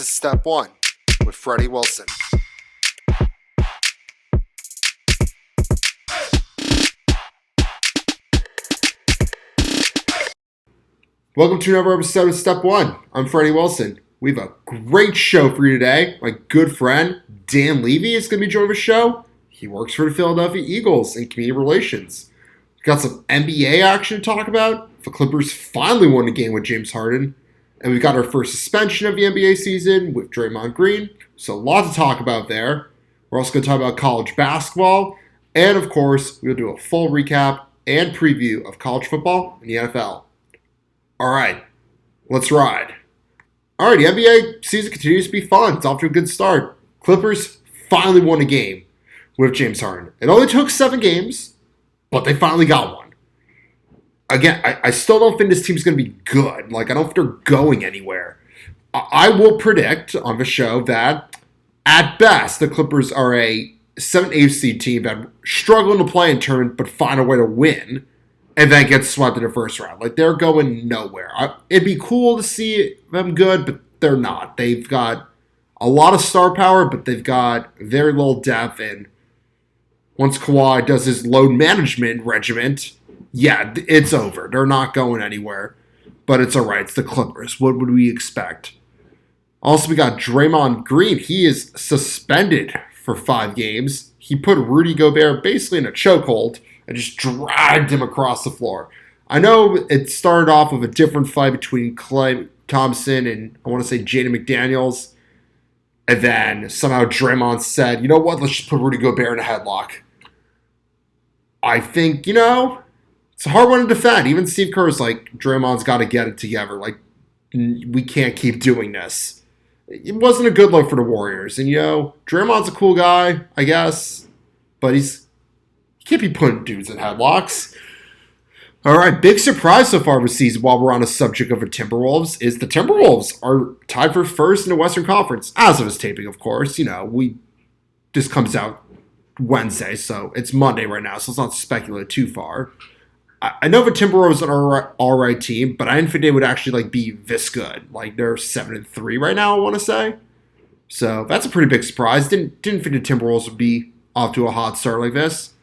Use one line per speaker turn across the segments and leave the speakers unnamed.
is Step 1 with Freddie Wilson. Welcome to another episode of Step 1. I'm Freddie Wilson. We have a great show for you today. My good friend, Dan Levy, is going to be joining the show. He works for the Philadelphia Eagles in community relations. We've got some NBA action to talk about. The Clippers finally won a game with James Harden. And we've got our first suspension of the NBA season with Draymond Green. So a lot to talk about there. We're also going to talk about college basketball. And of course, we'll do a full recap and preview of college football and the NFL. All right, let's ride. All right, the NBA season continues to be fun. It's off to a good start. Clippers finally won a game with James Harden. It only took 7 games, but they finally got one. Again, I still don't think this team's going to be good. I don't think they're going anywhere. I will predict on the show that, at best, the Clippers are a 7th-8th seed team that struggling to play in tournament but find a way to win. And then get swept in the first round. They're going nowhere. It'd be cool to see them good, but they're not. They've got a lot of star power, but they've got very little depth. And once Kawhi does his load management regiment, yeah, it's over. They're not going anywhere. But it's all right. It's the Clippers. What would we expect? Also, we got Draymond Green. He is suspended for 5 games. He put Rudy Gobert basically in a chokehold and just dragged him across the floor. I know it started off with a different fight between Klay Thompson and I want to say Jaden McDaniels. And then somehow Draymond said, you know what, let's just put Rudy Gobert in a headlock. I think, it's a hard one to defend. Even Steve Kerr's like, Draymond's got to get it together. We can't keep doing this. It wasn't a good look for the Warriors. And, Draymond's a cool guy, I guess. But he can't be putting dudes in headlocks. All right, big surprise so far this season while we're on the subject of the Timberwolves is the Timberwolves are tied for first in the Western Conference. As of this taping, of course. This comes out Wednesday, so it's Monday right now, so let's not speculate too far. I know the Timberwolves are an all right team, but I didn't think they would actually be this good. They're 7-3 right now, I want to say. So that's a pretty big surprise. Didn't think the Timberwolves would be off to a hot start like this.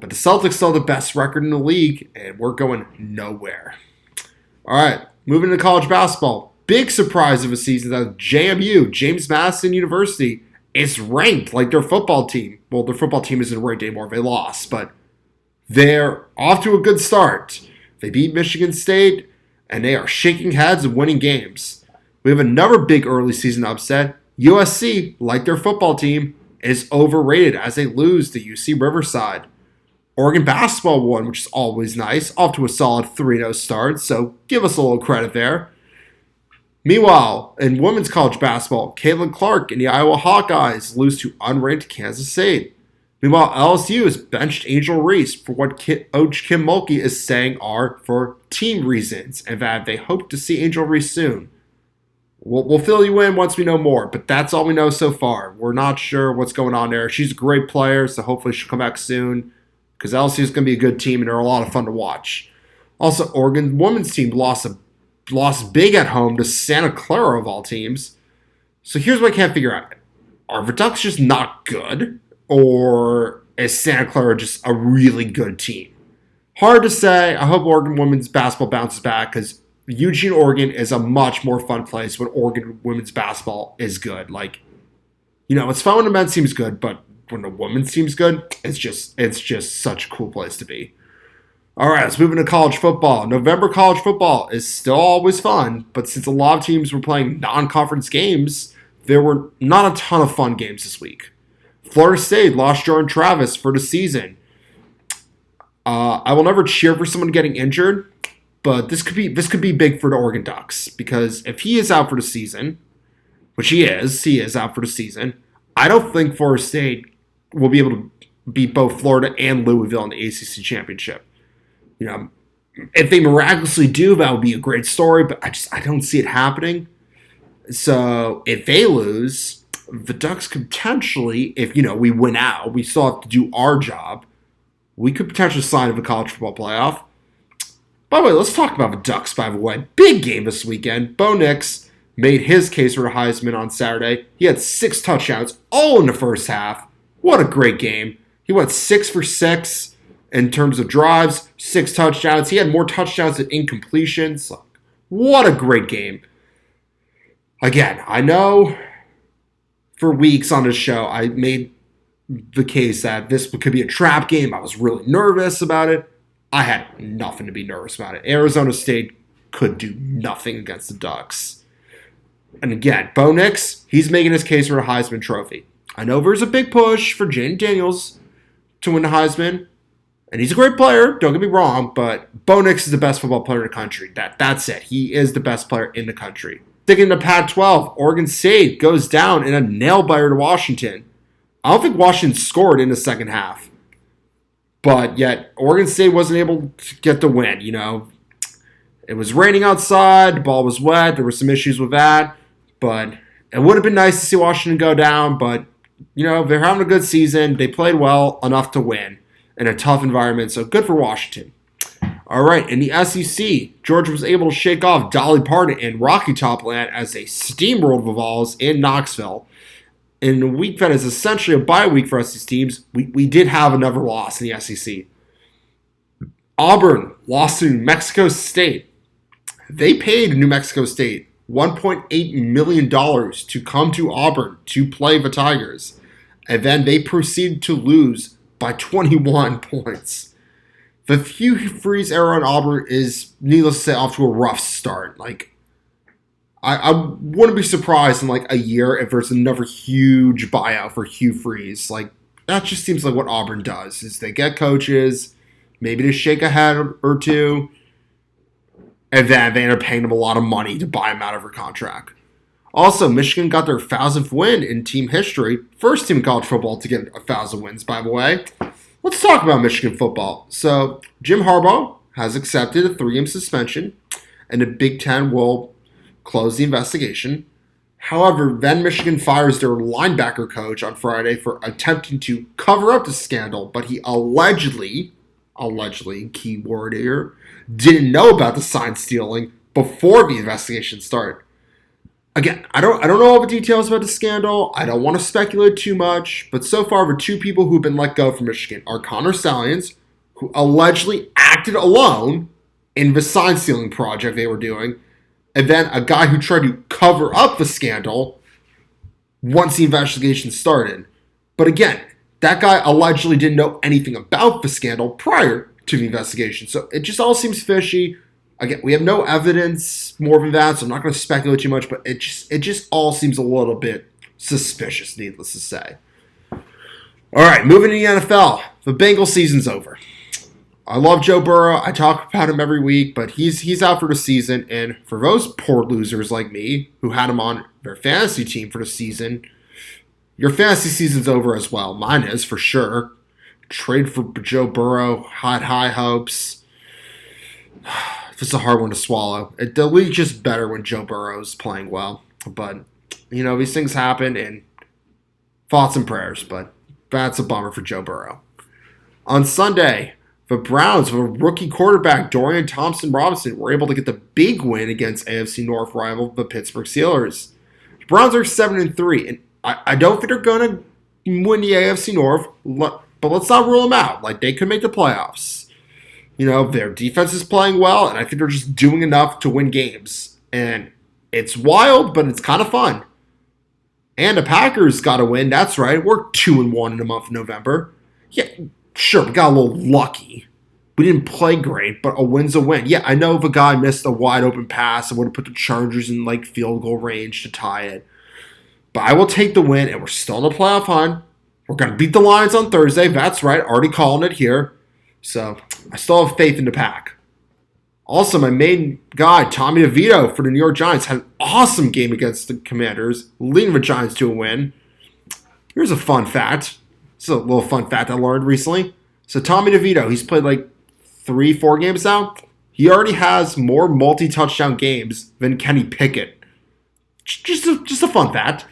But the Celtics still have the best record in the league, and we're going nowhere. All right, moving to college basketball. Big surprise of the season that JMU, James Madison University, is ranked like their football team. Well, their football team isn't ranked anymore. They lost, but they're off to a good start. They beat Michigan State, and they are shaking heads and winning games. We have another big early season upset. USC, like their football team, is overrated as they lose to UC Riverside. Oregon basketball won, which is always nice, off to a solid 3-0 start, so give us a little credit there. Meanwhile, in women's college basketball, Caitlin Clark and the Iowa Hawkeyes lose to unranked Kansas State. Meanwhile, LSU has benched Angel Reese for what Coach Kim Mulkey is saying are for team reasons, and that they hope to see Angel Reese soon. We'll fill you in once we know more, but that's all we know so far. We're not sure what's going on there. She's a great player, so hopefully she'll come back soon. Because LSU is going to be a good team and they're a lot of fun to watch. Also, Oregon women's team lost big at home to Santa Clara of all teams. So here's what I can't figure out. Are the Ducks just not good? Or is Santa Clara just a really good team? Hard to say. I hope Oregon women's basketball bounces back because Eugene, Oregon is a much more fun place when Oregon women's basketball is good. It's fun when the men's team's good, but when the women's team's good, it's just such a cool place to be. All right, let's move into college football. November college football is still always fun, but since a lot of teams were playing non-conference games, there were not a ton of fun games this week. Florida State lost Jordan Travis for the season. I will never cheer for someone getting injured, but this could be big for the Oregon Ducks because if he is out for the season, which he is out for the season, I don't think Florida State will be able to beat both Florida and Louisville in the ACC championship. If they miraculously do, that would be a great story, but I don't see it happening. So if they lose, the Ducks could potentially, if we win out, we still have to do our job. We could potentially sign up a college football playoff. By the way, let's talk about the Ducks, by the way. Big game this weekend. Bo Nix made his case for the Heisman on Saturday. He had 6 touchdowns, all in the first half. What a great game. He went 6 for 6 in terms of drives, 6 touchdowns. He had more touchdowns than incompletions. What a great game. Again, I know for weeks on this show, I made the case that this could be a trap game. I was really nervous about it. I had nothing to be nervous about it. Arizona State could do nothing against the Ducks. And again, Bo Nix, he's making his case for the Heisman Trophy. I know there's a big push for Jane Daniels to win the Heisman, and he's a great player, don't get me wrong, but Bo Nix is the best football player in the country. That's it. He is the best player in the country. Sticking to Pac-12, Oregon State goes down in a nail-biter to Washington. I don't think Washington scored in the second half, but yet Oregon State wasn't able to get the win. It was raining outside, the ball was wet, there were some issues with that, but it would have been nice to see Washington go down, but they're having a good season. They played well enough to win in a tough environment, so good for Washington. All right, in the SEC, Georgia was able to shake off Dolly Parton and Rocky Top Land as they steamrolled the Vols in Knoxville. In a week that is essentially a bye week for SEC teams, we did have another loss in the SEC. Auburn lost to New Mexico State. They paid New Mexico State $1.8 million to come to Auburn to play the Tigers. And then they proceeded to lose by 21 points. The Hugh Freeze era in Auburn is, needless to say, off to a rough start. I wouldn't be surprised in a year if there's another huge buyout for Hugh Freeze. That just seems like what Auburn does, is they get coaches, maybe to shake a head or two, and then they end up paying them a lot of money to buy them out of their contract. Also, Michigan got their 1,000th win in team history. First team in college football to get 1,000 wins, by the way. Let's talk about Michigan football. So, Jim Harbaugh has accepted a 3-game suspension, and the Big Ten will close the investigation. However, then Michigan fires their linebacker coach on Friday for attempting to cover up the scandal, but he allegedly, keyword here, didn't know about the sign stealing before the investigation started. Again, I don't know all the details about the scandal. I don't want to speculate too much, but so far the 2 people who've been let go from Michigan are Connor Stalions, who allegedly acted alone in the sign stealing project they were doing, and then a guy who tried to cover up the scandal once the investigation started. But again, that guy allegedly didn't know anything about the scandal prior to the investigation, so it just all seems fishy. Again, we have no evidence more than that, so I'm not going to speculate too much, but it just all seems a little bit suspicious, needless to say. All right, moving to the NFL. The Bengals season's over. I love Joe Burrow. I talk about him every week, but he's out for the season, and for those poor losers like me who had him on their fantasy team for the season, your fantasy season's over as well. Mine is, for sure. Trade for Joe Burrow, had high hopes. It's a hard one to swallow. The league's just better when Joe Burrow's playing well. But, these things happen, and thoughts and prayers. But that's a bummer for Joe Burrow. On Sunday, the Browns, with a rookie quarterback, Dorian Thompson-Robinson, were able to get the big win against AFC North rival, the Pittsburgh Steelers. The Browns are 7-3, and I don't think they're going to win the AFC North, but let's not rule them out. They could make the playoffs. Their defense is playing well, and I think they're just doing enough to win games. And it's wild, but it's kind of fun. And the Packers got a win. That's right. We're 2-1 in the month of November. Yeah, sure, we got a little lucky. We didn't play great, but a win's a win. Yeah, I know if a guy missed a wide open pass, I would have put the Chargers in field goal range to tie it. But I will take the win, and we're still in the playoff hunt. We're going to beat the Lions on Thursday. That's right. Already calling it here. So I still have faith in the Pack. Also, my main guy, Tommy DeVito for the New York Giants, had an awesome game against the Commanders, leading the Giants to a win. Here's a fun fact. This is a little fun fact I learned recently. So Tommy DeVito, he's played 3-4 games now. He already has more multi-touchdown games than Kenny Pickett. Just a fun fact.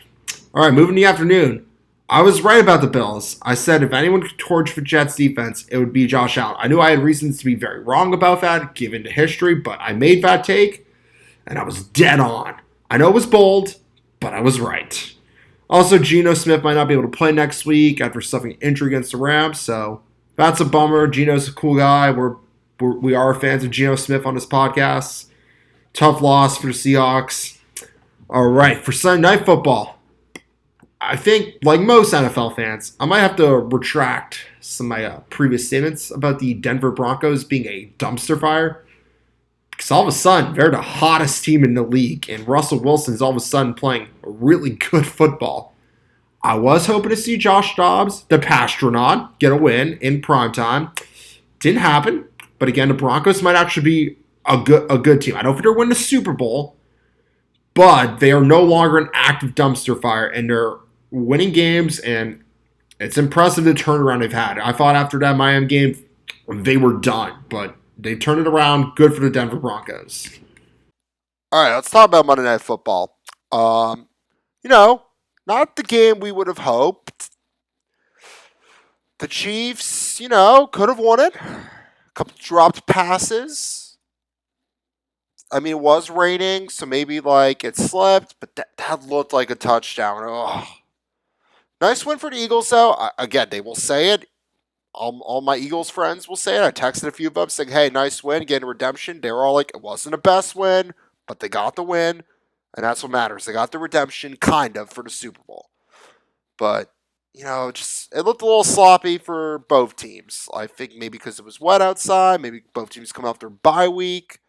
All right, moving to the afternoon. I was right about the Bills. I said if anyone could torch the Jets defense, it would be Josh Allen. I knew I had reasons to be very wrong about that, given the history, but I made that take, and I was dead on. I know it was bold, but I was right. Also, Geno Smith might not be able to play next week after suffering injury against the Rams, so that's a bummer. Geno's a cool guy. We are fans of Geno Smith on this podcast. Tough loss for the Seahawks. All right, for Sunday Night Football, I think, like most NFL fans, I might have to retract some of my previous statements about the Denver Broncos being a dumpster fire. Because all of a sudden, they're the hottest team in the league, and Russell Wilson's all of a sudden playing really good football. I was hoping to see Josh Dobbs, the Pastronaut, get a win in primetime. Didn't happen, but again, the Broncos might actually be a good team. I don't think they're winning the Super Bowl, but they are no longer an active dumpster fire, and they're winning games, and it's impressive the turnaround they've had. I thought after that Miami game, they were done, but they turned it around. Good for the Denver Broncos.
All right, let's talk about Monday Night Football. You know, not the game we would have hoped. The Chiefs, could have won it. A couple dropped passes. I mean, it was raining, so maybe like it slipped, but that looked like a touchdown. Oh. Nice win for the Eagles, though. Again, they will say it. All my Eagles friends will say it. I texted a few of them saying, hey, nice win, getting redemption. They were all like, it wasn't the best win, but they got the win, and that's what matters. They got the redemption, kind of, for the Super Bowl. But, just it looked a little sloppy for both teams. I think maybe because it was wet outside, maybe both teams coming off their bye week.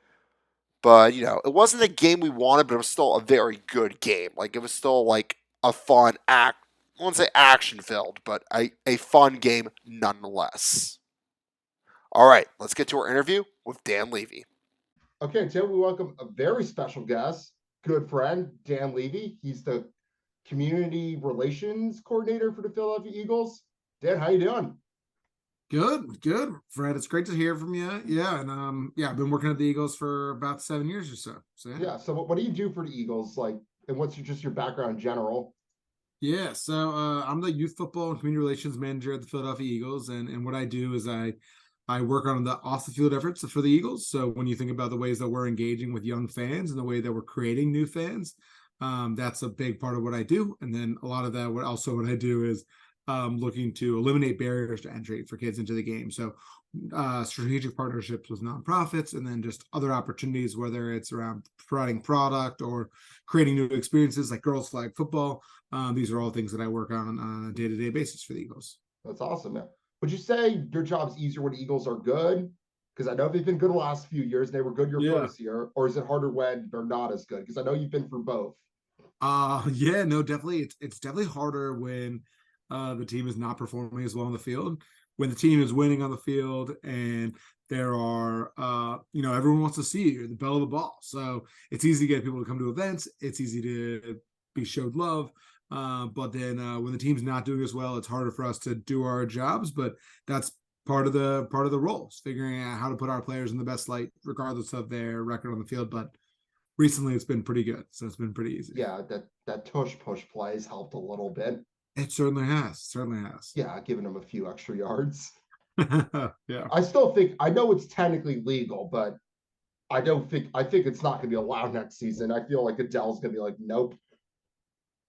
But, it wasn't a game we wanted, but it was still a very good game. Like, it was still, like, a fun I won't say action-filled, but a fun game nonetheless. All right, let's get to our interview with Dan Levy.
Okay, today we welcome a very special guest, good friend, Dan Levy. He's the community relations coordinator for the Philadelphia Eagles. Dan, how you doing?
Good, Fred. It's great to hear from you. Yeah, and I've been working at the Eagles for about 7 years or so.
So what do you do for the Eagles? Like, and what's your background in general?
Yeah, so I'm the youth football and community relations manager at the Philadelphia Eagles, and what I do is I work on the off the field efforts for the Eagles. So when you think about the ways that we're engaging with young fans and the way that we're creating new fans, that's a big part of what I do. And then a lot of that, what I do is looking to eliminate barriers to entry for kids into the game. So strategic partnerships with nonprofits, and then just other opportunities, whether it's around providing product or creating new experiences like girls flag football. These are all things that I work on a day-to-day basis for the Eagles.
That's awesome, man. Would you say your job's easier when the Eagles are good? Because I know they've been good the last few years, and they were good your first year. Or is it harder when they're not as good? Because I know you've been through both.
Yeah, no, definitely. It's definitely harder when the team is not performing as well on the field. When the team is winning on the field, and there are, everyone wants to see you. You're the belle of the ball. So it's easy to get people to come to events. It's easy to be showed love. But then when the team's not doing as well, it's harder for us to do our jobs. But that's part of the role, figuring out how to put our players in the best light, regardless of their record on the field. But recently, it's been pretty good, so it's been pretty easy.
Yeah, that tush push plays helped a little bit.
It certainly has.
Yeah, giving them a few extra yards.
Yeah.
I still think, I know it's technically legal, but I think it's not going to be allowed next season. I feel like Adele's going to be like, nope.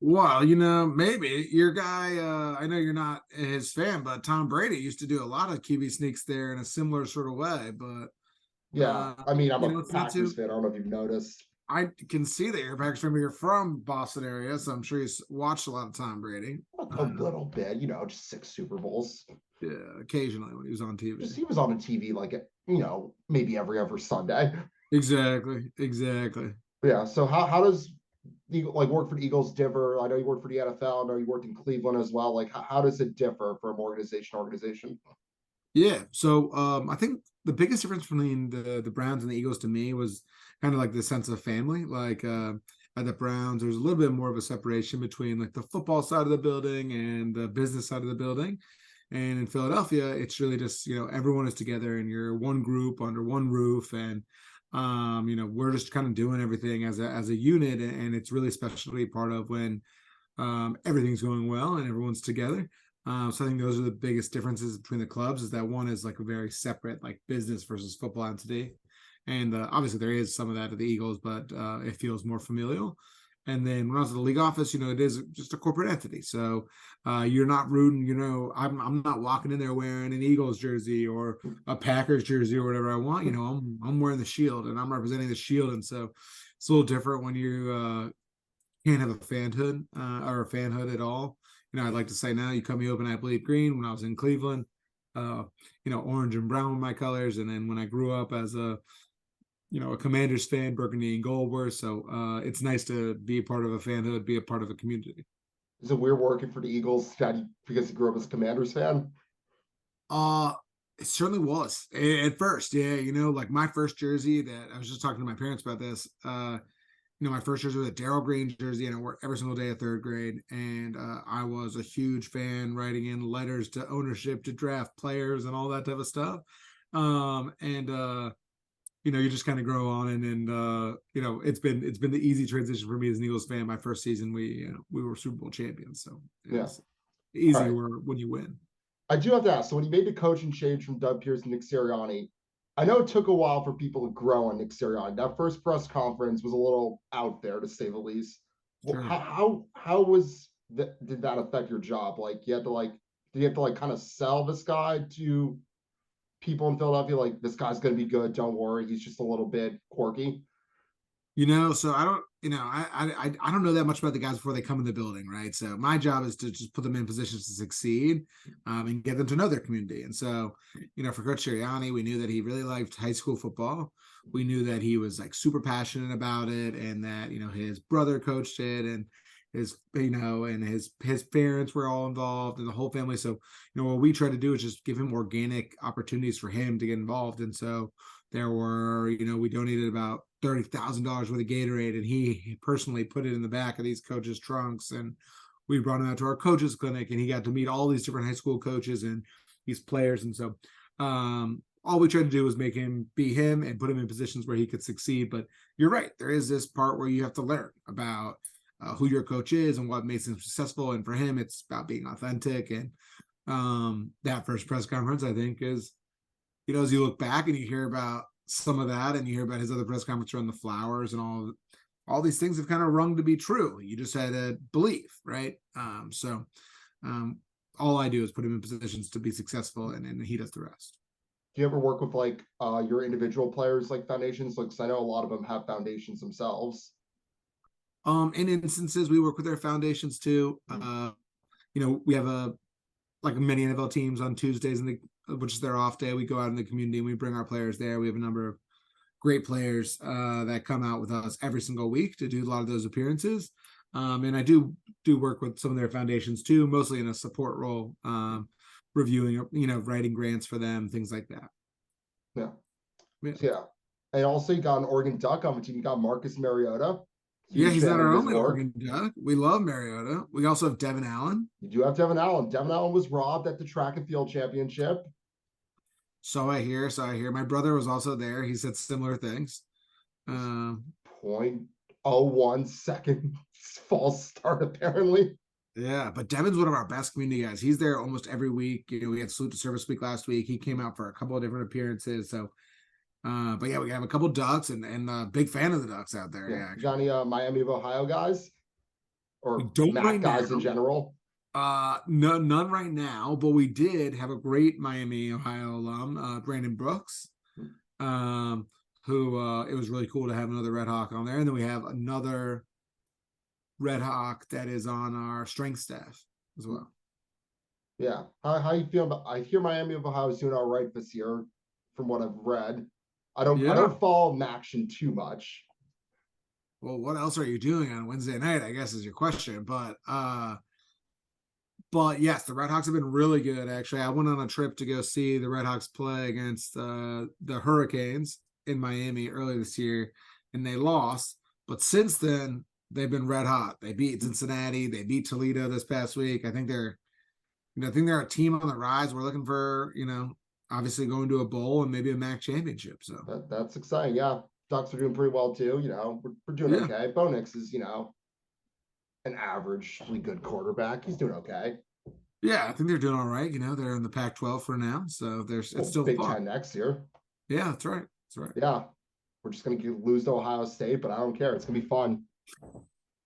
Well, maybe your guy, I know you're not his fan, but Tom Brady used to do a lot of QB sneaks there in a similar sort of way. But
yeah, I mean, I'm a Packers fan. I don't know if you've noticed.
I can see that you're a Packers fan, but you're from Boston area, so I'm sure you watched a lot of Tom Brady.
A little bit, just 6 Super Bowls.
Yeah, occasionally when he was on TV.
He was on the TV like, maybe every other Sunday.
Exactly.
Yeah, so how does work for the Eagles differ? I know you worked for the NFL. I know you worked in Cleveland as well. Like, how does it differ from organization to organization?
Yeah, so I think the biggest difference between the Browns and the Eagles to me was kind of like the sense of family. Like at the Browns, there's a little bit more of a separation between like the football side of the building and the business side of the building. And in Philadelphia, it's really just, everyone is together and you're one group under one roof, and we're just kind of doing everything as a unit, and it's really special to be part of when everything's going well and everyone's together. So I think those are the biggest differences between the clubs, is that one is like a very separate like business versus football entity. And obviously there is some of that at the Eagles, but it feels more familial. And then when I was at the league office, it is just a corporate entity. So you're not rooting, I'm not walking in there wearing an Eagles jersey or a Packers jersey or whatever I want. I'm wearing the shield and I'm representing the shield. And so it's a little different when you can't have a fanhood or a fanhood at all. I'd like to say now you cut me open, I bleed green. When I was in Cleveland, orange and brown were my colors. And then when I grew up as a Commanders fan, burgundy and gold were. So it's nice to be a part of a fanhood, be a part of a community.
Is it weird working for the Eagles because you grew up as a Commanders fan?
Uh, it certainly was at first. Yeah, like my first jersey that I was just talking to my parents about this. My first jersey was a Darryl Green jersey, and I wore every single day of third grade. And I was a huge fan, writing in letters to ownership to draft players and all that type of stuff. You just kind of grow on, and it's been the easy transition for me as an Eagles fan. My first season, we were Super Bowl champions, so it's easier when you win.
I do have to ask. So when you made the coaching change from Doug Pierce and Nick Sirianni, I know it took a while for people to grow on Nick Sirianni. That first press conference was a little out there, to say the least. Sure. How was that? Did that affect your job? Like did you have to kind of sell this guy to people in Philadelphia? Like, this guy's going to be good. Don't worry, he's just a little bit quirky.
So I don't, I don't know that much about the guys before they come in the building, right? So my job is to just put them in positions to succeed, and get them to know their community. And so, for Coach Sirianni, we knew that he really liked high school football. We knew that he was like super passionate about it, and that his brother coached it, and his his parents were all involved, and the whole family. So what we try to do is just give him organic opportunities for him to get involved. And so there were, we donated about $30,000 worth of Gatorade, and he personally put it in the back of these coaches' trunks. And we brought him out to our coaches clinic, and he got to meet all these different high school coaches and these players. And so all we tried to do was make him be him and put him in positions where he could succeed. But you're right, there is this part where you have to learn about who your coach is and what makes him successful. And for him, it's about being authentic. And that first press conference, I think, is, as you look back and you hear about some of that, and you hear about his other press conference around the flowers and all these things have kind of rung to be true. You just had to believe, right? All I do is put him in positions to be successful, and he does the rest.
Do you ever work with your individual players, like foundations? Like, 'cause I know a lot of them have foundations themselves.
In instances, we work with their foundations too. We have like many NFL teams on Tuesdays, which is their off day. We go out in the community and we bring our players there. We have a number of great players that come out with us every single week to do a lot of those appearances. And I do work with some of their foundations too, mostly in a support role, reviewing, writing grants for them, things like that.
Yeah. And also, you got an Oregon Duck on the team. You got Marcus Mariota.
He's not our only Oregon Duck. We love Mariota. We also have Devin Allen.
You do have Devin Allen. Devin Allen was robbed at the track and field championship.
So I hear. My brother was also there. He said similar things.
0.01 second false start, apparently.
Yeah, but Devin's one of our best community guys. He's there almost every week. We had Salute to Service Week last week. He came out for a couple of different appearances. So but yeah, we have a couple Ducks and big fan of the Ducks out there. Yeah,
got any Miami of Ohio guys or MAC
right
guys
now.
In general?
None right now, but we did have a great Miami, Ohio alum, Brandon Brooks, who it was really cool to have another Red Hawk on there. And then we have another Red Hawk that is on our strength staff as well.
Yeah. How you feel about? I hear Miami of Ohio is doing all right this year, from what I've read. I don't follow action too much.
Well, what else are you doing on Wednesday night, I guess, is your question. But yes, the Red Hawks have been really good, actually. I went on a trip to go see the Red Hawks play against the Hurricanes in Miami earlier this year, and they lost. But since then, they've been red hot. They beat Cincinnati. They beat Toledo this past week. I think they're a team on the rise. We're looking for, obviously going to a bowl and maybe a MAC championship. So
that's exciting. Yeah. Ducks are doing pretty well too. We're doing okay. Bo Nix is, an averagely good quarterback. He's doing okay.
Yeah, I think they're doing all right. They're in the Pac-12 for now. So it's still
Big
fun.
Ten next year.
Yeah, that's right.
Yeah. We're just going to lose to Ohio State, but I don't care. It's going to be fun.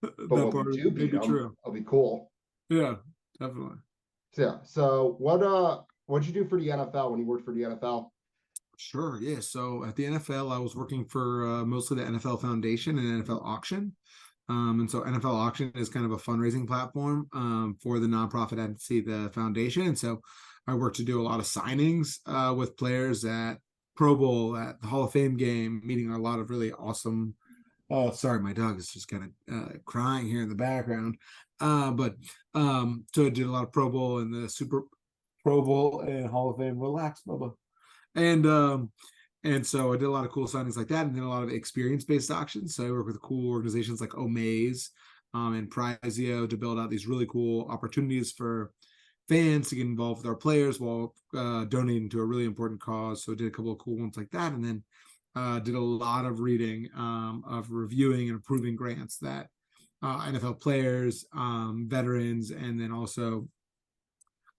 But
That
when we
part
do
may
beat
be
them,
true.
it'll be cool.
Yeah, definitely.
So, yeah. So what'd you do for the NFL when you worked for the NFL?
Sure. Yeah. So at the NFL, I was working for mostly the NFL Foundation and NFL Auction. And so NFL Auction is kind of a fundraising platform for the nonprofit entity, the foundation. And so I work to do a lot of signings with players at Pro Bowl, at the Hall of Fame game, meeting a lot of really awesome. Oh, sorry, my dog is just kind of crying here in the background. So I did a lot of Pro Bowl and the Super Pro Bowl and Hall of Fame. Relax, Bubba. And so I did a lot of cool signings like that, and then a lot of experience-based auctions. So I work with cool organizations like Omaze and Prizeo to build out these really cool opportunities for fans to get involved with our players while donating to a really important cause. So I did a couple of cool ones like that, and then did a lot of reading of reviewing and approving grants that NFL players, veterans, and then also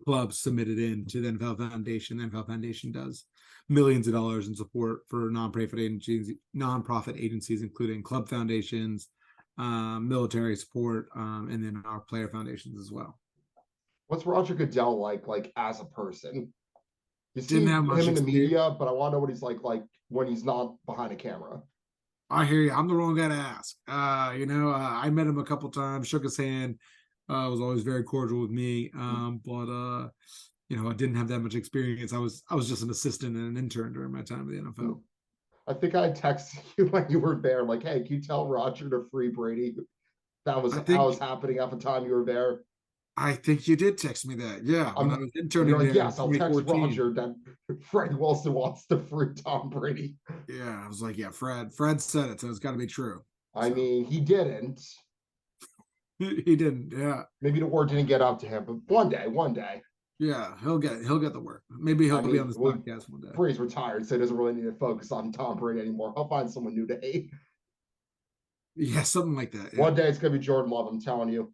clubs submitted in to the NFL Foundation. The NFL Foundation does millions of dollars in support for nonprofit agencies, including club foundations, military support, and then our player foundations as well.
What's Roger Goodell like as a person? You see
Didn't have much
him in the
experience.
media, but I want to know what he's like when he's not behind a camera.
I hear you. I'm the wrong guy to ask. I met him a couple times, shook his hand, was always very cordial with me. But I didn't have that much experience. I was just an assistant and an intern during my time at the NFL.
I think I texted you when you were there, like, hey, can you tell Roger to free Brady? That was
I
how was
think
happening at the time you were there.
I think you did text me that. Yeah, when I was
You're
interning
like,
there in
yes, I'll text
2014.
Roger that Freddie Wilson wants to free Tom Brady.
Yeah, I was like, yeah, Fred said it, so it's got to be true.
I mean, he didn't.
He didn't. Yeah,
Maybe the word didn't get up to him, but one day.
yeah, he'll get the work. Maybe he'll
I
be on
mean,
this podcast one day.
Brady's retired, so he doesn't really need to focus on Tom Brady anymore. I'll find someone new to hate.
Yeah, something like that. Yeah,
One day it's gonna be Jordan Love. I'm telling you.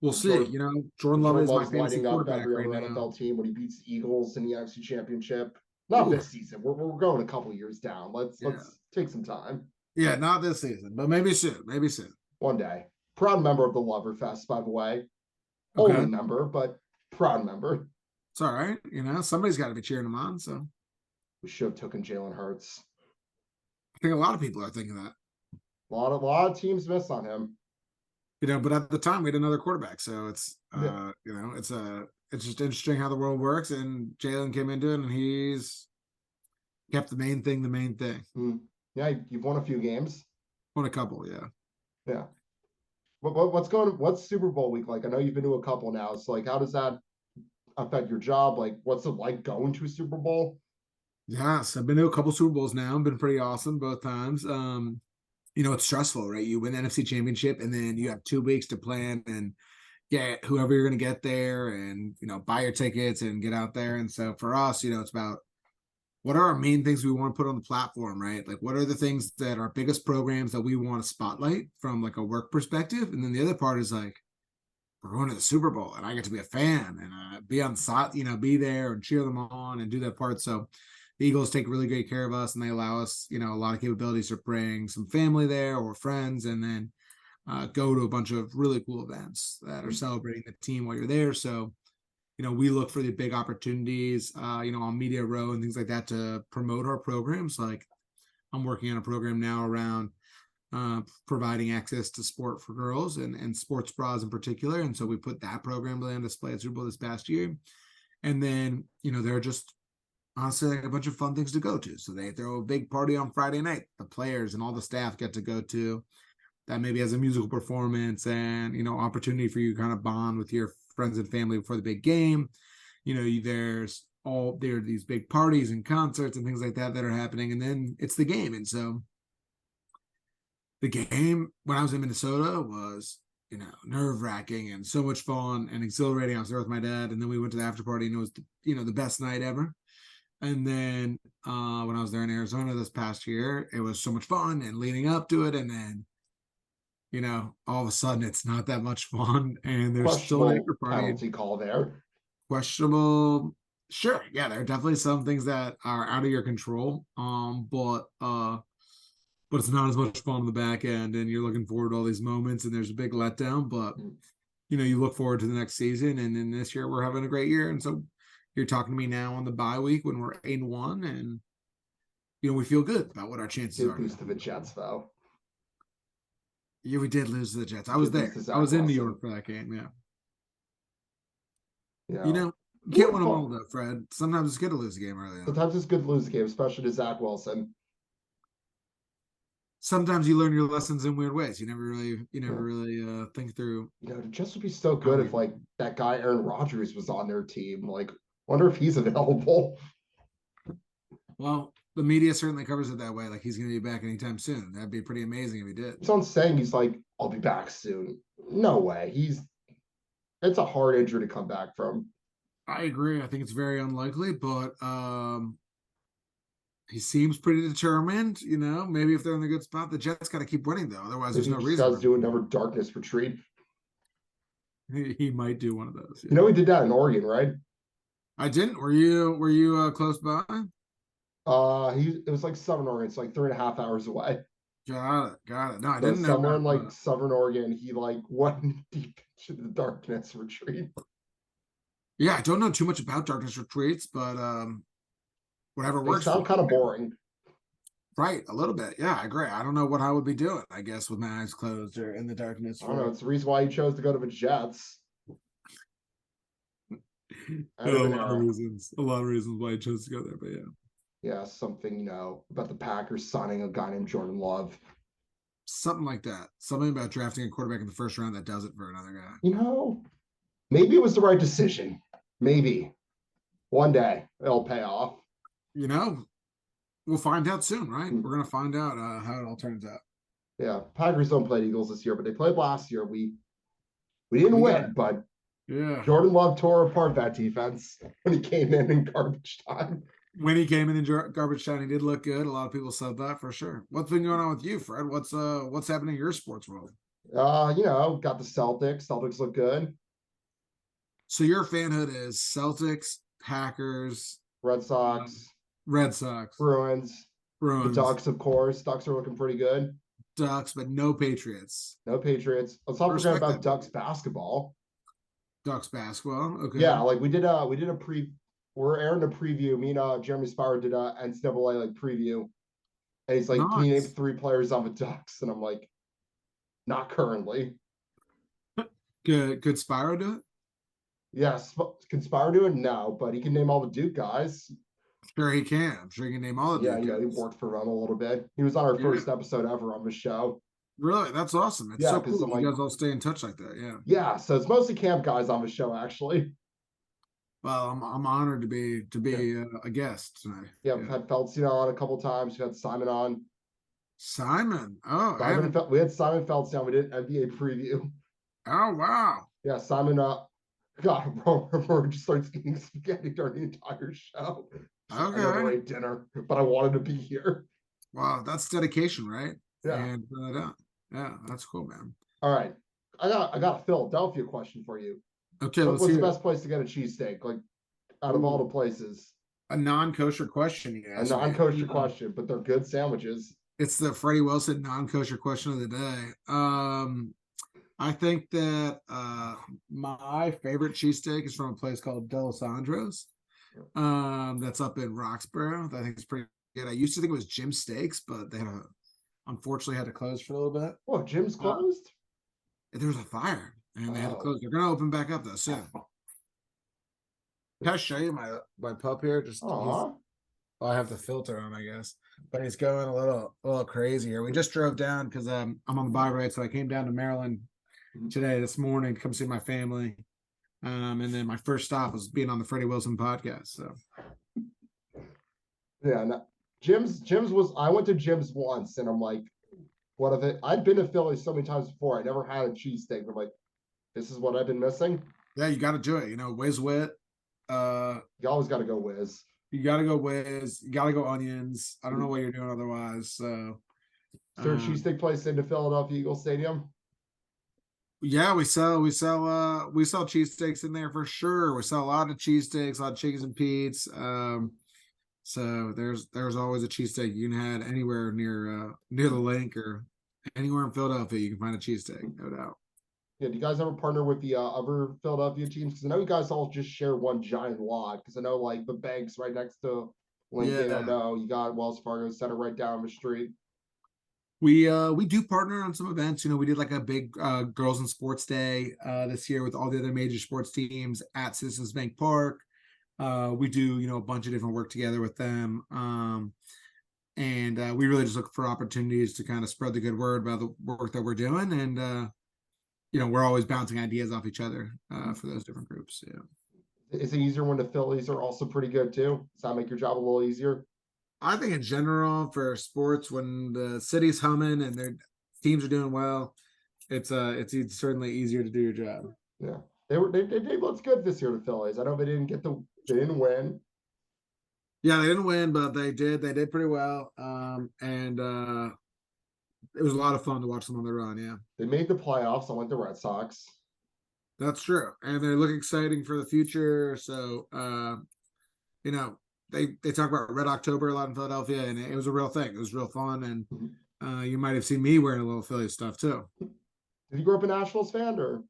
we'll see.
Jordan,
Jordan Love
Jordan
is
Love
my
is
fantasy
lighting up
quarterback
every
right
other
now.
NFL team when he beats the Eagles in the NFC Championship. Not
Ooh,
this season. We're going a couple years down.
yeah,
Let's take some time.
yeah, not this season, but maybe soon. Maybe soon.
One day. Proud member of the Lover Fest, by the way. Only
Okay,
member, but proud member.
it's all right. Somebody's got to be cheering him on. So
We should have taken Jalen Hurts.
I think a lot of people are thinking that.
A lot of teams miss on him.
But at the time we had another quarterback, so it's
Yeah.
it's just interesting how the world works. And Jalen came into it, and he's kept the main thing the main thing.
Yeah, you've won a few games.
Won a couple, yeah.
Yeah. What's Super Bowl week like? I know you've been to a couple now. So how does that affect your job? What's it like going to a Super Bowl?
Yes, I've been to a couple Super Bowls now. Been pretty awesome both times. It's stressful, right? You win the NFC Championship, and then you have 2 weeks to plan and get whoever you're going to get there, and buy your tickets and get out there. And so for us, it's about what are our main things we want to put on the platform, right? Like, what are the things that are biggest programs that we want to spotlight from like a work perspective? And then the other part is like, we're going to the Super Bowl and I get to be a fan and be on site, be there and cheer them on and do that part. So the Eagles take really great care of us and they allow us, a lot of capabilities to bring some family there or friends and then go to a bunch of really cool events that are celebrating the team while you're there. So, we look for the big opportunities, on Media Row and things like that to promote our programs. Like I'm working on a program now around providing access to sport for girls and sports bras in particular. And so we put that program really on display at Super Bowl this past year. And then, there are just honestly like a bunch of fun things to go to. So they throw a big party on Friday night. The players and all the staff get to go to that maybe has a musical performance and, opportunity for you to kind of bond with your friends and family before the big game. There are these big parties and concerts and things like that are happening. And then it's the game. And so the game when I was in Minnesota was, nerve wracking and so much fun and exhilarating. I was there with my dad and then we went to the after party and it was, the best night ever. And then when I was there in Arizona this past year, it was so much fun and leading up to it. And then, all of a sudden it's not that much fun and there's still an after party.
Penalty call there.
Questionable. Sure. Yeah, there are definitely some things that are out of your control. But but it's not as much fun on the back end, and you're looking forward to all these moments, and there's a big letdown, but you look forward to the next season, and then this year we're having a great year. And so you're talking to me now on the bye week when we're 8-1, and we feel good about what our chances
Did
are.
lose to the Jets though.
Yeah, we did lose to the Jets. I
We
was
did lose
there.
to Zach
I was in New
Wilson.
York for that game. Yeah.
Yeah.
You can't win them all though, Fred. Sometimes it's good to lose a game early on.
Sometimes it's good to lose a game, especially to Zach Wilson.
Sometimes you learn your lessons in weird ways. You never really think through.
The Jets would be so good if like that guy Aaron Rodgers was on their team. Like, wonder if he's available.
Well, the media certainly covers it that way. Like he's going to be back anytime soon. That'd be pretty amazing if he did.
He's on saying he's like, I'll be back soon. No way. It's a hard injury to come back from.
I agree. I think it's very unlikely, but he seems pretty determined. Maybe if they're in a good spot, the Jets got to keep winning though. Otherwise, there's no reason.
He does do another darkness retreat.
He might do one of those.
Yeah. He did that in Oregon, right?
I didn't. Were you close by?
It was like Southern Oregon. It's like 3.5 hours away.
Got it. No, I
So
didn't know.
somewhere
that,
in like Southern Oregon, he like went deep into the darkness retreat.
Yeah, I don't know too much about darkness retreats, but whatever
They
works.
sound kind of boring.
Right, a little bit. Yeah, I agree. I don't know what I would be doing, I guess, with my eyes closed or in the darkness.
I don't know. It's the reason why he chose to go to the Jets.
A lot of reasons why he chose to go there, but yeah.
Yeah, something, about the Packers signing a guy named Jordan Love.
Something like that. Something about drafting a quarterback in the first round that does it for another guy.
Maybe it was the right decision. Maybe. One day it'll pay off.
We'll find out soon, right? We're going to find out how it all turns out.
Yeah, Packers don't play Eagles this year, but they played last year. We didn't win, but
yeah,
Jordan Love tore apart that defense when he came in garbage time.
When he came in garbage time, he did look good. A lot of people said that for sure. What's been going on with you, Fred? What's happening in your sports world?
Got the Celtics. Celtics look good.
So your fanhood is Celtics, Packers,
Red Sox, Bruins, the Ducks, of course. Ducks are looking pretty good.
Ducks, but no Patriots.
No Patriots. Let's not forget about Ducks basketball.
Ducks basketball. Okay.
Yeah, like we did a we're airing a preview. Me and Jeremy Spire did a NCAA like preview. And he's like,
nice.
Can you name 3 players on the Ducks? And I'm like, not currently.
Could Spyro do it?
Yes. Can Spire do it? No, but he can name all the Duke guys.
Sure he can. I'm sure he can name all of them.
Yeah, he worked for them a little bit. He was on our first episode ever on the show.
Really? That's awesome. It's so cool. You guys all stay in touch like that. Yeah.
Yeah. So it's mostly camp guys on the show, actually.
Well, I'm honored to be a guest tonight.
Yeah, we've had Feltz on a couple times. We've had Simon on.
Simon.
We had Simon Feltz on. We did an NBA preview.
Oh wow.
Yeah, Simon. God, bro, just starts eating spaghetti during the entire show.
Okay.
I never ate dinner, but I wanted to be here.
Wow, that's dedication, right?
Yeah.
And yeah, that's cool, man.
All right, I got a Philadelphia question for you.
Okay,
what's the best place to get a cheesesteak? Like, out of all the places.
A non-kosher question, you
guys. A non-kosher question, but they're good sandwiches.
It's the Freddie Wilson non-kosher question of the day. I think that my favorite cheesesteak is from a place called Delisandro's. That's up in Roxborough. I think it's pretty good. I used to think it was Jim's Steaks, but they unfortunately had to close for a little bit.
Well, Jim's closed?
There was a fire and they had to close. They're gonna open back up though soon. Can I show you my pup here? Just I have the filter on, I guess. But he's going a little crazy here. We just drove down because I'm on the bye right, so I came down to Maryland this morning to come see my family. And then my first stop was being on the Freddie Wilson podcast. So
yeah, no, Jim's was I went to Jim's once and I'm like, what of it? I'd been to Philly so many times before. I never had a cheesesteak. I'm like, this is what I've been missing.
Yeah, you got to do it. Whiz wit.
You always got to go whiz.
You got to go whiz. You got to go onions. I don't know what you're doing otherwise. So,
is there a cheesesteak place into Philadelphia Eagles Stadium?
Yeah, we sell cheesesteaks in there for sure. We sell a lot of cheesesteaks, a lot of chickens and Pete's. So there's always a cheesesteak you can have anywhere near the link or anywhere in Philadelphia. You can find a cheesesteak, no doubt.
Yeah, do you guys ever partner with the other Philadelphia teams? Because I know you guys all just share one giant lot. Because I know like the bank's right next to Lincoln. I
Yeah,
know you got Wells Fargo Center right down the street.
we do partner on some events. We did like a big girls in sports day this year with all the other major sports teams at Citizens Bank Park. We do a bunch of different work together with them. And we really just look for opportunities to kind of spread the good word about the work that we're doing. And we're always bouncing ideas off each other for those different groups. Yeah.
Is it easier when the Phillies are also pretty good too? Does that make your job a little easier?
I think in general for sports, when the city's humming and their teams are doing well, it's certainly easier to do your job.
Yeah, they looked good this year. The Phillies. I know they didn't win.
Yeah, they didn't win, but they did pretty well. And it was a lot of fun to watch them on the run. Yeah,
They made the playoffs. I went the Red Sox.
that's true, and they look exciting for the future. So they talk about Red October a lot in Philadelphia, and it was a real thing. It was real fun, and you might have seen me wearing a little Philly stuff too.
Did you grow up a Nationals fan or?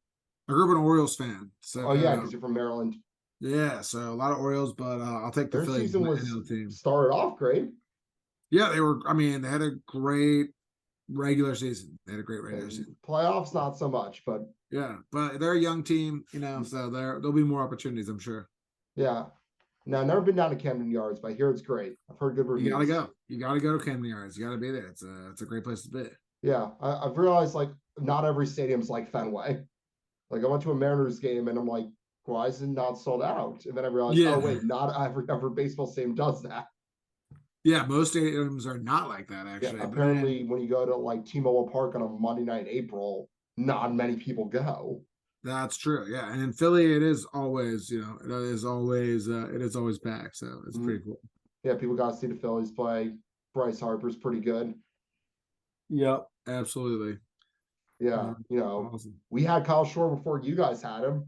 I grew up an Orioles fan, so
Oh yeah, because you're from Maryland.
yeah, so a lot of Orioles, but I'll take the
Their
Phillies
season was
NL team.
started off great.
Yeah, they were. I mean, they had a great regular season. They had a great regular
And
season.
playoffs, not so much, but
Yeah, but they're a young team, so there'll be more opportunities, I'm sure.
yeah. Now, I've never been down to Camden Yards, but I hear it's great. I've heard good reviews.
You gotta go. You gotta go to Camden Yards. You gotta be there. It's a great place to be.
Yeah, I've realized like not every stadium's like Fenway. Like I went to a Mariners game and I'm like, why is it not sold out? And then I realized,
Yeah.
oh wait, not every baseball stadium does that.
Yeah, most stadiums are not like that
Yeah,
actually.
apparently when you go to like T-Mobile Park on a Monday night in April, not many people go.
That's true. Yeah, and in Philly, it is always, it is always packed. So it's pretty cool.
Yeah, people got to see the Phillies play. Bryce Harper's pretty good.
Yep, absolutely.
Yeah,
Awesome.
we had Kyle Shore before you guys had him.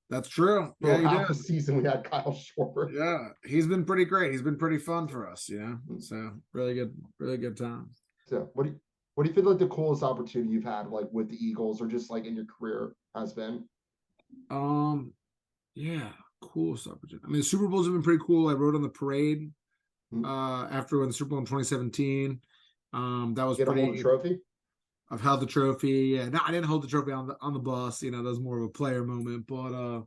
That's true.
For
Yeah, you
half
did.
the season, we had Kyle Shore.
Yeah, he's been pretty great. He's been pretty fun for us, So really good time.
So, what do you feel like the coolest opportunity you've had, like with the Eagles, or just like in your career, has been?
Yeah, coolest opportunity. I mean, the Super Bowls have been pretty cool. I rode on the parade after when the Super Bowl in 2017. That was
Get a hold of
pretty.
the trophy.
I've held the trophy. Yeah, no, I didn't hold the trophy on the bus. That was more of a player moment. But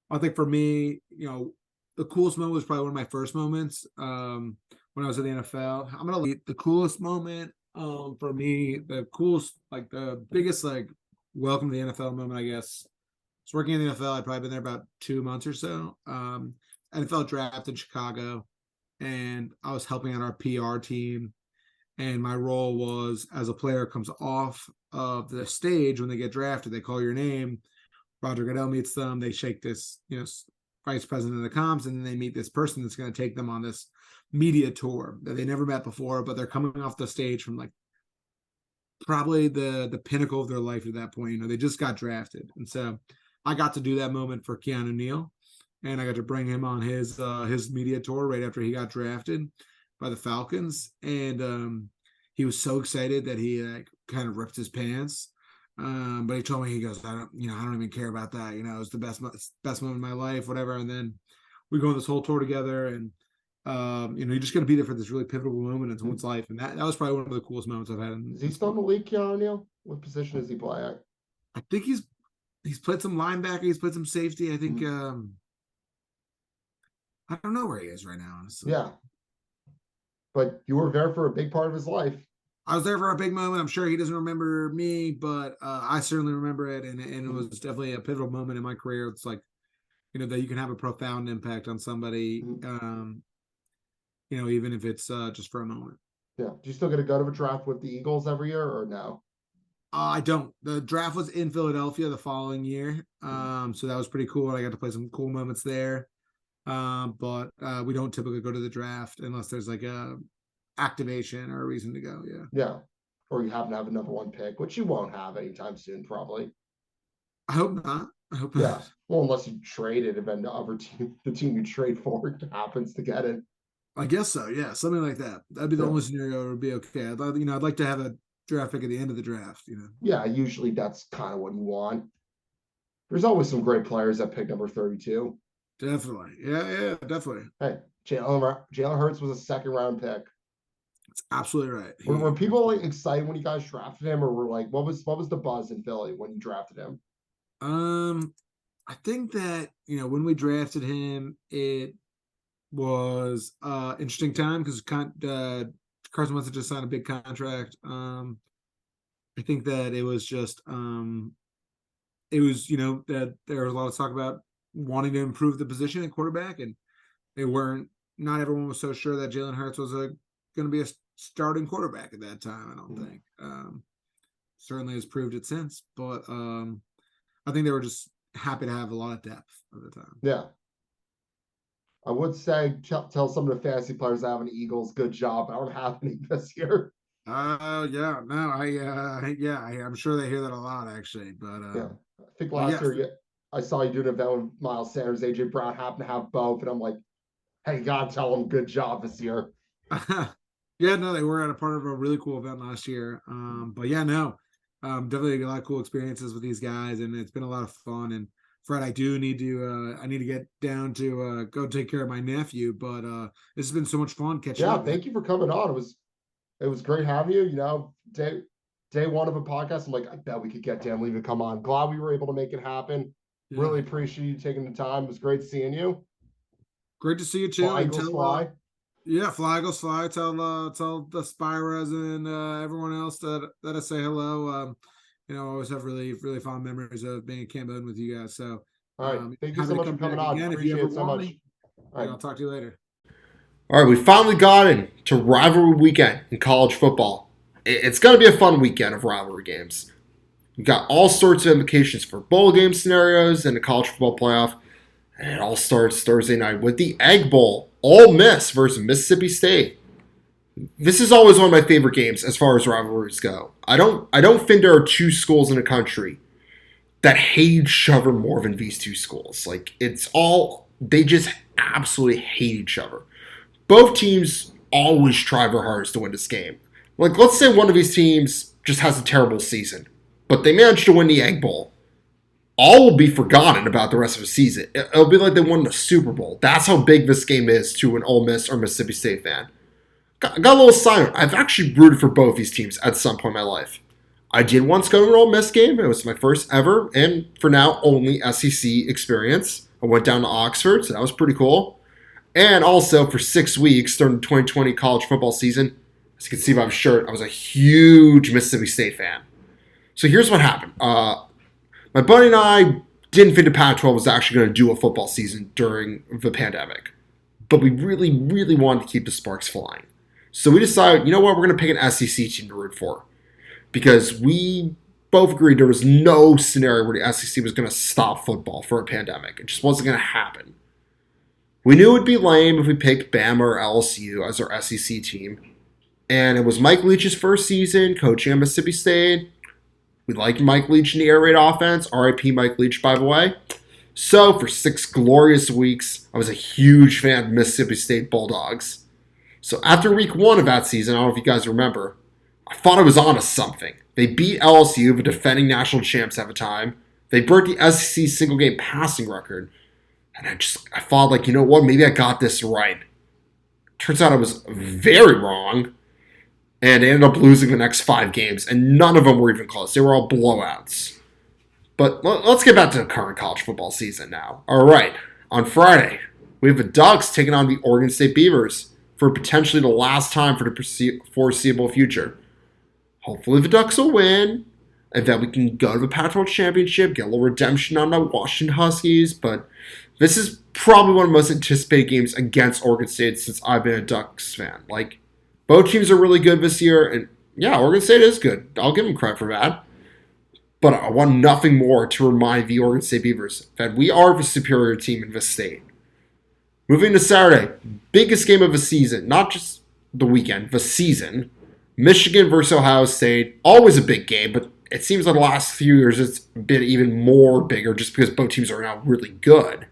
I think for me, the coolest moment was probably one of my first moments when I was in the NFL. I'm gonna leave the coolest moment for me, the coolest, like the biggest, like welcome to the NFL moment, I guess. I was working in the NFL. I'd probably been there about 2 months or so. NFL draft in Chicago, and I was helping out our PR team. And my role was, as a player comes off of the stage when they get drafted, they call your name. Roger Goodell meets them. They shake this, vice president of the comms, and then they meet this person that's going to take them on this media tour that they never met before, but they're coming off the stage from like probably the pinnacle of their life at that point. They just got drafted, and so I got to do that moment for Keanu Neal, and I got to bring him on his media tour right after he got drafted by the Falcons, and he was so excited that he kind of ripped his pants. But he told me, he goes, I don't even care about that. It was the best moment of my life, whatever. And then we go on this whole tour together, and you're just going to be there for this really pivotal moment in someone's life, and that was probably one of the coolest moments I've had.
Is he still in the league, Keanu Neal? What position does he play at?
I think he's played some linebacker, he's played some safety. I think I don't know where he is right now, honestly.
Yeah. But you were there for a big part of his life.
I was there for a big moment. I'm sure he doesn't remember me, but I certainly remember it, and it was definitely a pivotal moment in my career. It's like, that you can have a profound impact on somebody, even if it's just for a moment.
Yeah. Do you still get to go to a draft with the Eagles every year, or no?
I don't. The draft was in Philadelphia the following year, so that was pretty cool. I got to play some cool moments there. But we don't typically go to the draft unless there's like a activation or a reason to go.
Yeah. Or you happen to have a number one pick, which you won't have anytime soon, probably.
I hope not.
Yeah. Well, unless you trade it, and then the team you trade for happens to get it.
I guess so. Yeah, something like that. That'd be the
Yeah.
only scenario that would be okay. I'd like to have a draft pick at the end of the draft.
Yeah, usually that's kind of what you want. There's always some great players that pick number 32.
Definitely. Yeah, definitely.
Hey, Jalen Hurts was a second round pick.
That's absolutely right.
Were people like excited when you guys drafted him, or were like, what was the buzz in Philly when you drafted him?
I think that when we drafted him, it was interesting time because Carson Wentz had just signed a big contract. I think that it was just it was that there was a lot of talk about wanting to improve the position at quarterback, and not everyone was so sure that Jalen Hurts was going to be a starting quarterback at that time. I don't think. Certainly has proved it since, but I think they were just happy to have a lot of depth at the time.
Yeah. I would say tell some of the fantasy players that have an Eagles, good job. I don't have any this year.
Yeah, no, I'm sure they hear that a lot actually, but
yeah, I think last year I saw you do an event with Miles Sanders, AJ Brown happened to have both, and I'm like, hey, you gotta tell them good job this year.
Yeah, no, they were at a part of a really cool event last year. But yeah, no, definitely a lot of cool experiences with these guys, and it's been a lot of fun. And Fred, I need to get down to go take care of my nephew, but this has been so much fun catching up.
Yeah, thank you for coming on. It was great having you. Day one of a podcast, I'm like, I bet we could get Dan Levy to come on. Glad we were able to make it happen. Yeah. Really appreciate you taking the time. It was great seeing you.
Great to see you too.
Fly Eagles fly.
Yeah, Fly Eagles fly. Tell the Spiras and everyone else that I say hello. I always have really, really fond memories of being in Camden with you guys. So,
all right, thank you so much for coming on. Appreciate it so much.
All right, I'll talk to you later.
All right, we finally got into rivalry weekend in college football. It's going to be a fun weekend of rivalry games. We've got all sorts of implications for bowl game scenarios and the college football playoff. And it all starts Thursday night with the Egg Bowl. Ole Miss versus Mississippi State. This is always one of my favorite games as far as rivalries go. I don't think there are two schools in the country that hate each other more than these two schools. Like, they just absolutely hate each other. Both teams always try their hardest to win this game. Like, let's say one of these teams just has a terrible season, but they managed to win the Egg Bowl. All will be forgotten about the rest of the season. It'll be like they won the Super Bowl. That's how big this game is to an Ole Miss or Mississippi State fan. Got a little silent. I've actually rooted for both these teams at some point in my life. I did once go to an Ole Miss game. It was my first ever, and for now, only SEC experience. I went down to Oxford, so that was pretty cool. And also, for 6 weeks during the 2020 college football season, as you can see by my shirt, I was a huge Mississippi State fan. So here's what happened. My buddy and I didn't think the Pac-12 was actually going to do a football season during the pandemic. But we really, really wanted to keep the sparks flying. So we decided, you know what, we're going to pick an SEC team to root for. Because we both agreed there was no scenario where the SEC was going to stop football for a pandemic. It just wasn't going to happen. We knew it would be lame if we picked Bama or LSU as our SEC team. And it was Mike Leach's first season coaching at Mississippi State. We liked Mike Leach in the air raid offense. R.I.P. Mike Leach, by the way. So, for 6 glorious weeks, I was a huge fan of Mississippi State Bulldogs. So, after week 1 of that season, I don't know if you guys remember, I thought I was onto something. They beat LSU, the defending national champs at the time. They broke the SEC single-game passing record. And I thought, like, you know what, maybe I got this right. Turns out I was very wrong. And they ended up losing the next 5 games, and none of them were even close. They were all blowouts. But let's get back to the current college football season now. All right, on Friday, we have the Ducks taking on the Oregon State Beavers for potentially the last time for the foreseeable future. Hopefully the Ducks will win, and then we can go to the Pac-12 Championship, get a little redemption on the Washington Huskies, but this is probably one of the most anticipated games against Oregon State since I've been a Ducks fan. Like, both teams are really good this year, and yeah, Oregon State is good. I'll give them credit for that. But I want nothing more to remind the Oregon State Beavers that we are the superior team in this state. Moving to Saturday, biggest game of the season, not just the weekend, the season. Michigan versus Ohio State, always a big game, but it seems like the last few years it's been even more bigger just because both teams are now really good.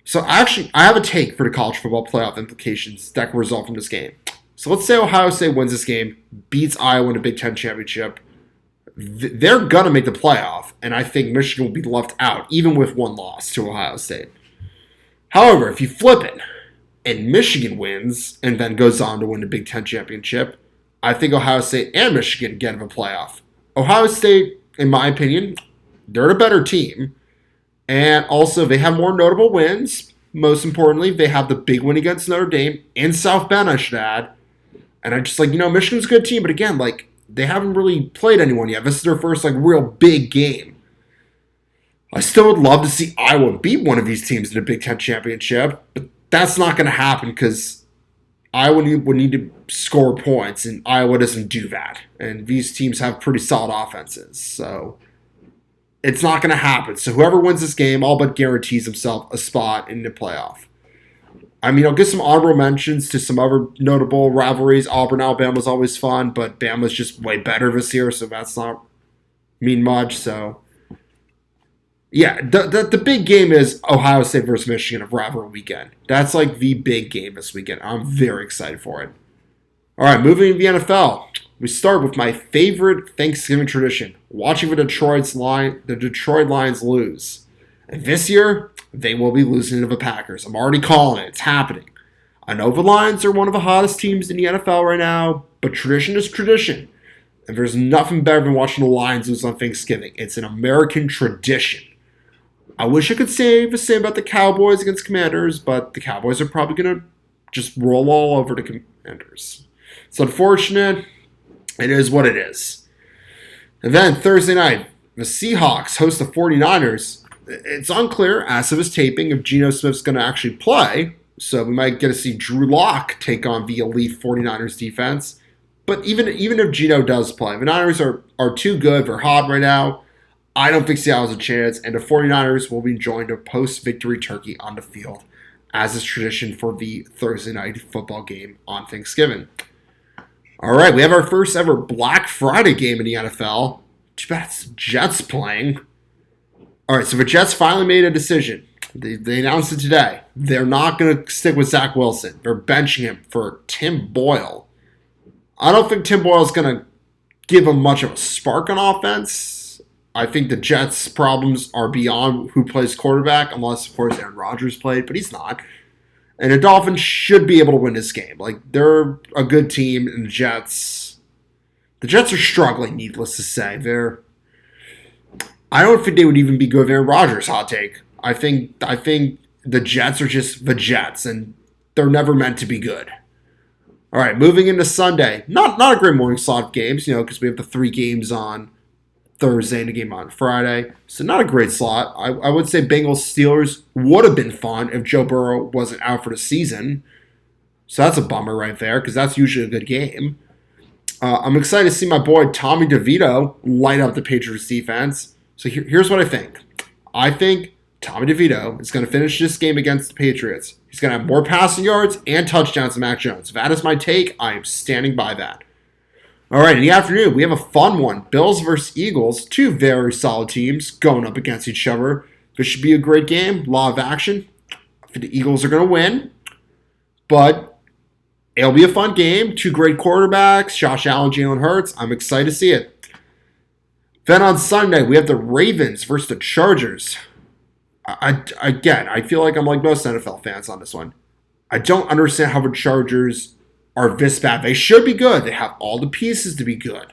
So actually, I have a take for the college football playoff implications that can result from this game. So let's say Ohio State wins this game, beats Iowa in a Big Ten championship. They're going to make the playoff, and I think Michigan will be left out, even with one loss to Ohio State. However, if you flip it, and Michigan wins, and then goes on to win the Big Ten championship, I think Ohio State and Michigan get in a playoff. Ohio State, in my opinion, they're the better team. And also, they have more notable wins. Most importantly, they have the big win against Notre Dame in South Bend, I should add. And I just Michigan's a good team, but again, they haven't really played anyone yet. This is their first, real big game. I still would love to see Iowa beat one of these teams in the Big Ten championship, but that's not going to happen because Iowa would need to score points, and Iowa doesn't do that. And these teams have pretty solid offenses, so it's not going to happen. So whoever wins this game all but guarantees himself a spot in the playoff. I mean, I'll give some honorable mentions to some other notable rivalries. Auburn, Alabama is always fun, but Bama's just way better this year, so that's not mean much. So, yeah, the big game is Ohio State versus Michigan of rivalry weekend. That's the big game this weekend. I'm very excited for it. All right, moving to the NFL. We start with my favorite Thanksgiving tradition, watching the Detroit Lions lose. And this year, they will be losing to the Packers. I'm already calling it. It's happening. I know the Lions are one of the hottest teams in the NFL right now, but tradition is tradition. And there's nothing better than watching the Lions lose on Thanksgiving. It's an American tradition. I wish I could say the same about the Cowboys against Commanders, but the Cowboys are probably going to just roll all over the Commanders. It's unfortunate. It is what it is. And then Thursday night, the Seahawks host the 49ers. It's unclear, as of his taping, if Geno Smith's going to actually play. So we might get to see Drew Lock take on the elite 49ers defense. But even if Geno does play, the Niners are too good. They're hot right now. I don't think Seattle has a chance. And the 49ers will be joined a post-victory turkey on the field, as is tradition for the Thursday night football game on Thanksgiving. All right, we have our first ever Black Friday game in the NFL. Too bad it's Jets playing. All right, so the Jets finally made a decision. They announced it today. They're not going to stick with Zach Wilson. They're benching him for Tim Boyle. I don't think Tim Boyle is going to give him much of a spark on offense. I think the Jets' problems are beyond who plays quarterback, unless, of course, Aaron Rodgers played, but he's not. And the Dolphins should be able to win this game. They're a good team, and the Jets are struggling, needless to say. I don't think they would even be good with Aaron Rodgers, hot take. I think the Jets are just the Jets, and they're never meant to be good. All right, moving into Sunday. Not a great morning slot of games, because we have the 3 games on Thursday and a game on Friday. So not a great slot. I would say Bengals-Steelers would have been fun if Joe Burrow wasn't out for the season. So that's a bummer right there, because that's usually a good game. I'm excited to see my boy Tommy DeVito light up the Patriots defense. So here's what I think. I think Tommy DeVito is going to finish this game against the Patriots. He's going to have more passing yards and touchdowns than Mac Jones. That is my take. I am standing by that. All right, in the afternoon, we have a fun one. Bills versus Eagles. 2 very solid teams going up against each other. This should be a great game. A lot of action. I think the Eagles are going to win. But it'll be a fun game. 2 great quarterbacks. Josh Allen, Jalen Hurts. I'm excited to see it. Then on Sunday, we have the Ravens versus the Chargers. I feel like I'm like most NFL fans on this one. I don't understand how the Chargers are this bad. They should be good. They have all the pieces to be good.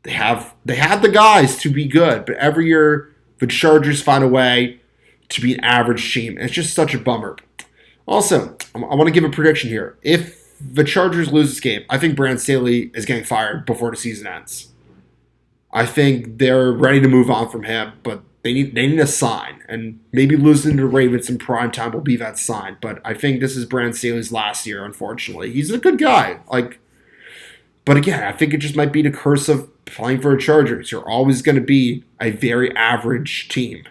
They have the guys to be good. But every year, the Chargers find a way to be an average team. And it's just such a bummer. Also, I want to give a prediction here. If the Chargers lose this game, I think Brandon Staley is getting fired before the season ends. I think they're ready to move on from him, but they need a sign. And maybe losing to the Ravens in prime time will be that sign. But I think this is Brandon Staley's last year, unfortunately. He's a good guy. But again, I think it just might be the curse of playing for the Chargers. You're always going to be a very average team.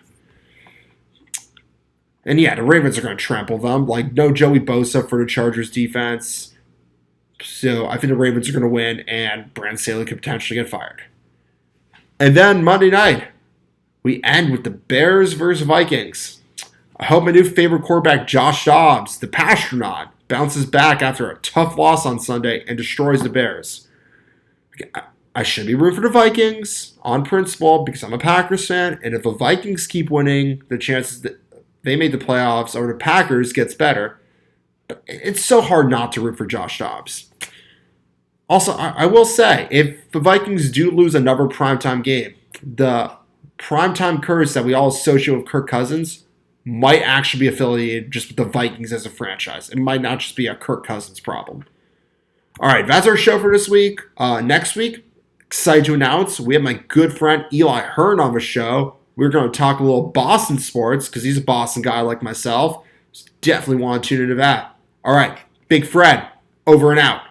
And yeah, the Ravens are going to trample them. No Joey Bosa for the Chargers defense. So I think the Ravens are going to win, and Brandon Staley could potentially get fired. And then Monday night, we end with the Bears versus Vikings. I hope my new favorite quarterback, Josh Dobbs, the Pastronaut, bounces back after a tough loss on Sunday and destroys the Bears. I should be rooting for the Vikings on principle because I'm a Packers fan, and if the Vikings keep winning, the chances that they make the playoffs or the Packers gets better. But it's so hard not to root for Josh Dobbs. Also, I will say, if the Vikings do lose another primetime game, the primetime curse that we all associate with Kirk Cousins might actually be affiliated just with the Vikings as a franchise. It might not just be a Kirk Cousins problem. All right, that's our show for this week. Next week, excited to announce, we have my good friend Eli Hearn on the show. We're going to talk a little Boston sports because he's a Boston guy like myself. Definitely want to tune into that. All right, Big Fred, over and out.